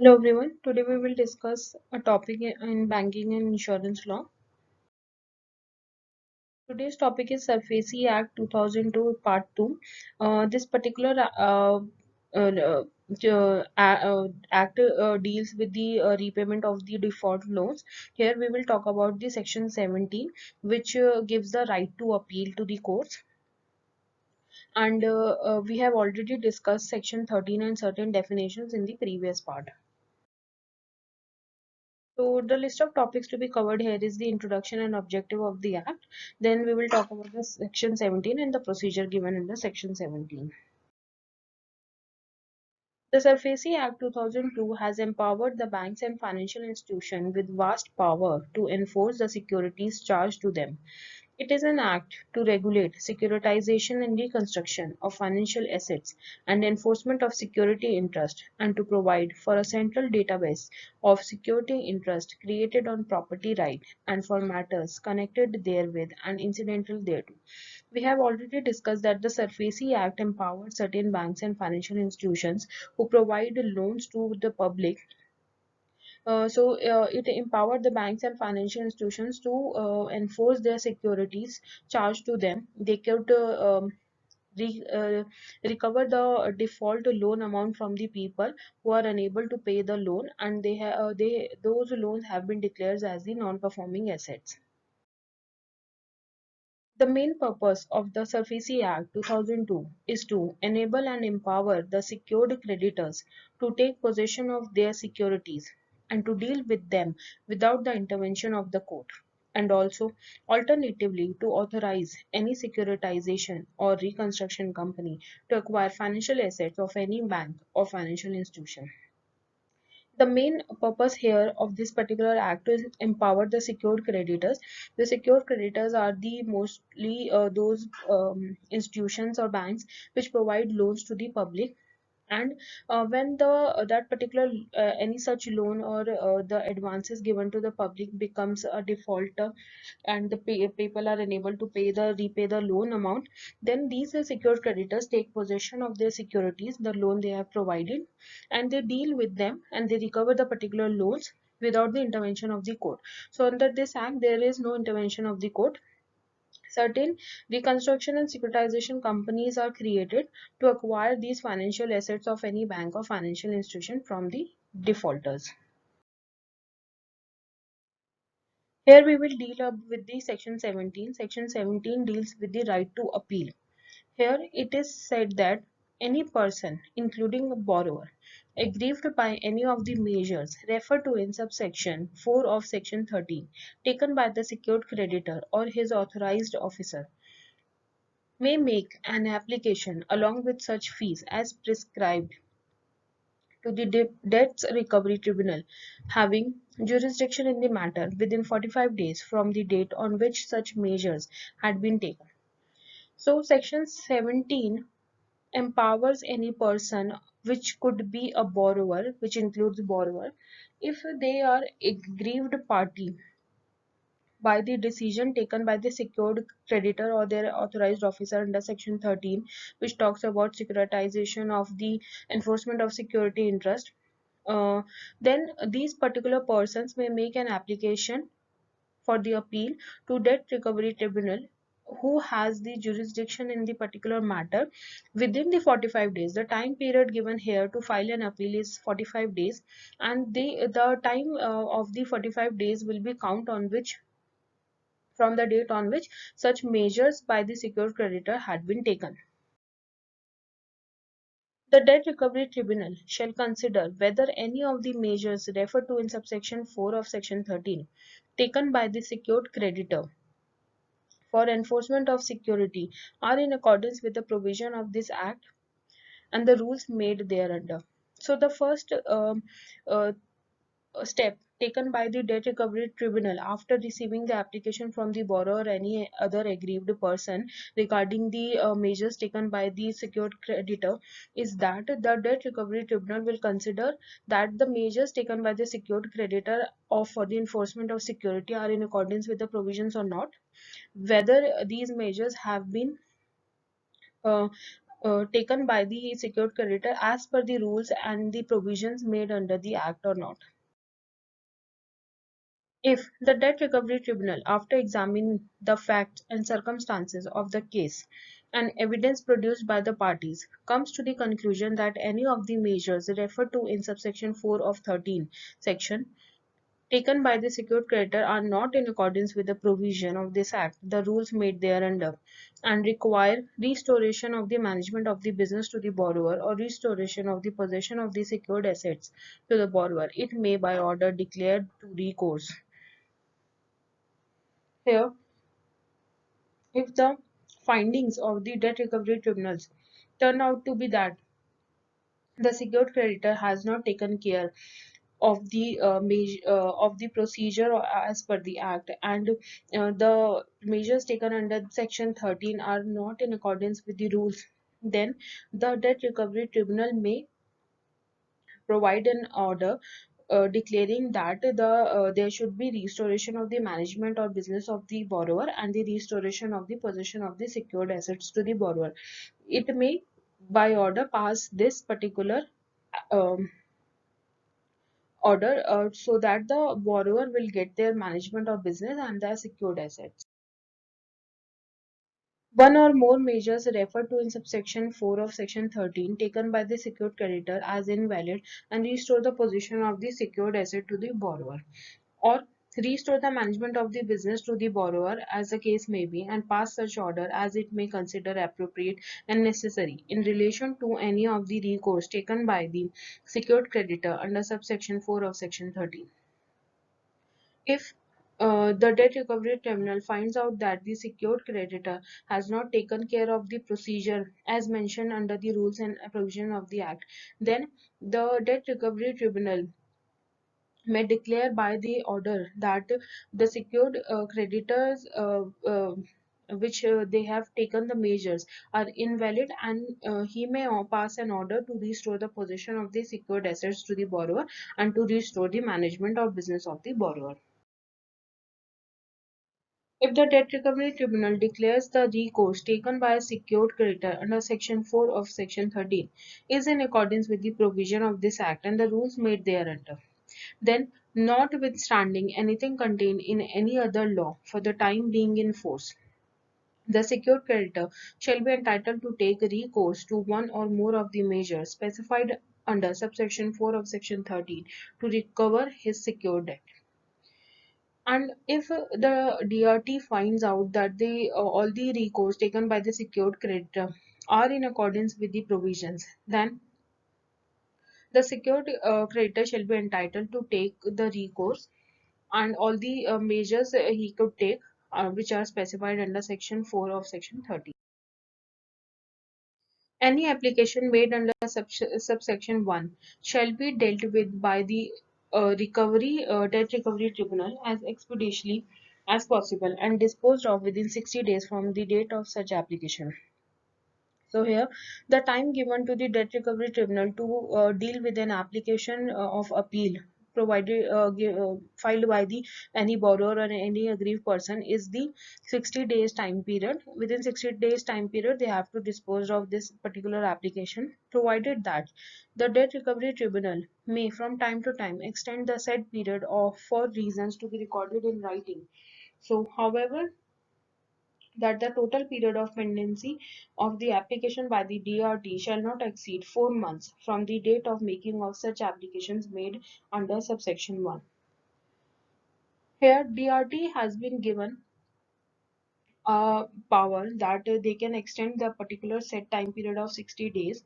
Hello everyone. Today we will discuss a topic in banking and insurance law. Today's topic is SARFAESI Act 2002 Part 2. This particular act deals with the repayment of the default loans. Here we will talk about the section 17, which gives the right to appeal to the courts. And we have already discussed section 13 and certain definitions in the previous part. So the list of topics to be covered here is the introduction and objective of the Act. Then we will talk about the Section 17 and the procedure given in the Section 17. The SARFAESI Act 2002 has empowered the banks and financial institutions with vast power to enforce the securities charged to them. It is an act to regulate securitization and reconstruction of financial assets and enforcement of security interest, and to provide for a central database of security interest created on property right and for matters connected therewith and incidental thereto. We have already discussed that the SARFAESI Act empowers certain banks and financial institutions who provide loans to the public. It empowered the banks and financial institutions to enforce their securities charged to them. They could re, uh, recover the default loan amount from the people who are unable to pay the loan, and they those loans have been declared as the non-performing assets. The main purpose of the SARFAESI Act 2002 is to enable and empower the secured creditors to take possession of their securities and to deal with them without the intervention of the court, and also alternatively to authorize any securitization or reconstruction company to acquire financial assets of any bank or financial institution. The main purpose here of this particular act is empower the secured creditors. The secured creditors are the mostly those institutions or banks which provide loans to the public, and when the that particular any such loan or the advances given to the public becomes a default, and the people are unable to repay the loan amount, then these secured creditors take possession of their securities, the loan they have provided, and they deal with them and they recover the particular loans without the intervention of the court. So under this act there is no intervention of the court. Certain reconstruction and securitization companies are created to acquire these financial assets of any bank or financial institution from the defaulters. Here we will deal up with the section 17. Section 17 deals with the right to appeal. Here it is said that any person, including a borrower, aggrieved by any of the measures referred to in subsection 4 of section 13, taken by the secured creditor or his authorized officer, may make an application along with such fees as prescribed to the Debts Recovery Tribunal having jurisdiction in the matter within 45 days from the date on which such measures had been taken. So, Section 17 empowers any person, which could be a borrower, which includes borrower, if they are aggrieved party by the decision taken by the secured creditor or their authorized officer under section 13, which talks about securitization of the enforcement of security interest. Then these particular persons may make an application for the appeal to debt recovery tribunal, who has the jurisdiction in the particular matter within the 45 days. The time period given here to file an appeal is 45 days, and the time of the 45 days will be count on which from the date on which such measures by the secured creditor had been taken. The Debt Recovery Tribunal shall consider whether any of the measures referred to in subsection 4 of section 13, taken by the secured creditor for enforcement of security, are in accordance with the provision of this act and the rules made thereunder. So the first uh, step taken by the debt recovery tribunal after receiving the application from the borrower or any other aggrieved person regarding the measures taken by the secured creditor is that the debt recovery tribunal will consider that the measures taken by the secured creditor of for the enforcement of security are in accordance with the provisions or not, whether these measures have been uh, taken by the secured creditor as per the rules and the provisions made under the act or not. If the Debt Recovery Tribunal, after examining the facts and circumstances of the case and evidence produced by the parties, comes to the conclusion that any of the measures referred to in subsection 4 of 13 section taken by the secured creditor are not in accordance with the provision of this act, the rules made thereunder, and require restoration of the management of the business to the borrower or restoration of the possession of the secured assets to the borrower, it may by order declare to recourse. Here, if the findings of the debt recovery tribunals turn out to be that the secured creditor has not taken care of the procedure as per the act, and the measures taken under section 13 are not in accordance with the rules, then the debt recovery tribunal may provide an order declaring that there should be restoration of the management or business of the borrower and the restoration of the possession of the secured assets to the borrower. It may by order pass this particular um, order so that the borrower will get their management of business and their secured assets. One or more measures referred to in subsection 4 of section 13 taken by the secured creditor as invalid and restore the position of the secured asset to the borrower, or restore the management of the business to the borrower as the case may be, and pass such order as it may consider appropriate and necessary in relation to any of the recourse taken by the secured creditor under subsection 4 of section 13. If the debt recovery tribunal finds out that the secured creditor has not taken care of the procedure as mentioned under the rules and provision of the act, then the debt recovery tribunal may declare by the order that the secured creditors which they have taken the measures are invalid, and he may pass an order to restore the possession of the secured assets to the borrower and to restore the management of business of the borrower. If the Debt Recovery Tribunal declares the recourse taken by a secured creditor under Section 4 of Section 13 is in accordance with the provision of this Act and the rules made thereunder, then, notwithstanding anything contained in any other law for the time being in force, the secured creditor shall be entitled to take recourse to one or more of the measures specified under subsection 4 of Section 13 to recover his secured debt. And if the DRT finds out that all the recourse taken by the secured creditor are in accordance with the provisions, then the secured creditor shall be entitled to take the recourse and all the measures he could take, which are specified under section 4 of section 30. Any application made under subsection 1 shall be dealt with by the debt recovery tribunal as expeditiously as possible and disposed of within 60 days from the date of such application. So here, the time given to the debt recovery tribunal to deal with an application of appeal provided filed by the any borrower or any aggrieved person is the 60 days time period. Within 60 days time period, they have to dispose of this particular application, provided that the debt recovery tribunal may from time to time extend the said period of for reasons to be recorded in writing. So, however, that the total period of pendency of the application by the DRT shall not exceed 4 months from the date of making of such applications made under subsection 1. Here, DRT has been given a power that they can extend the particular set time period of 60 days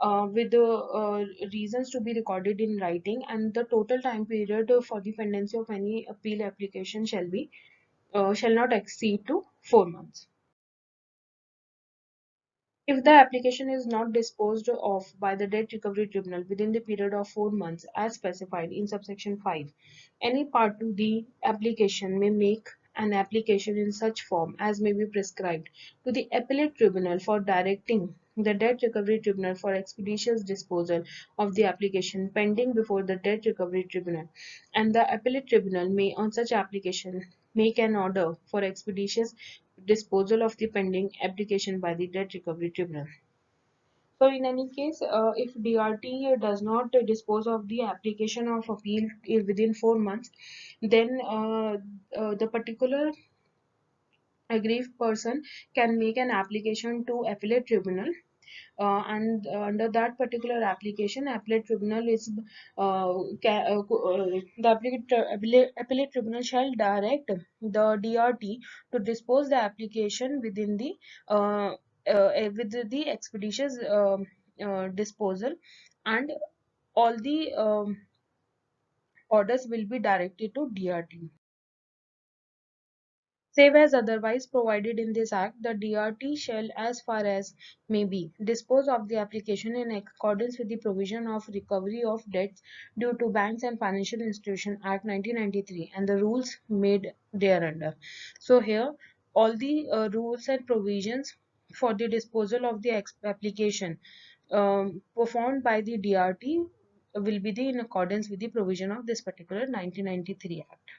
with the reasons to be recorded in writing, and the total time period for the pendency of any appeal application shall not exceed to 4 months. If the application is not disposed of by the Debt Recovery Tribunal within the period of 4 months as specified in subsection 5, any part to the application may make an application in such form as may be prescribed to the Appellate Tribunal for directing the Debt Recovery Tribunal for expeditious disposal of the application pending before the Debt Recovery Tribunal, and the Appellate Tribunal may on such application make an order for expeditious disposal of the pending application by the Debt Recovery Tribunal. So in any case, if DRT does not dispose of the application of appeal within 4 months, then the particular aggrieved person can make an application to appellate tribunal, and under that particular application, appellate tribunal is the appellate tribunal shall direct the DRT to dispose the application within the with the expeditious disposal, and all the orders will be directed to DRT. Save as otherwise provided in this Act, the DRT shall, as far as may be, dispose of the application in accordance with the provision of Recovery of Debts Due to Banks and Financial Institutions Act 1993 and the rules made thereunder. So here, all the rules and provisions for the disposal of the application performed by the DRT will be in accordance with the provision of this particular 1993 Act.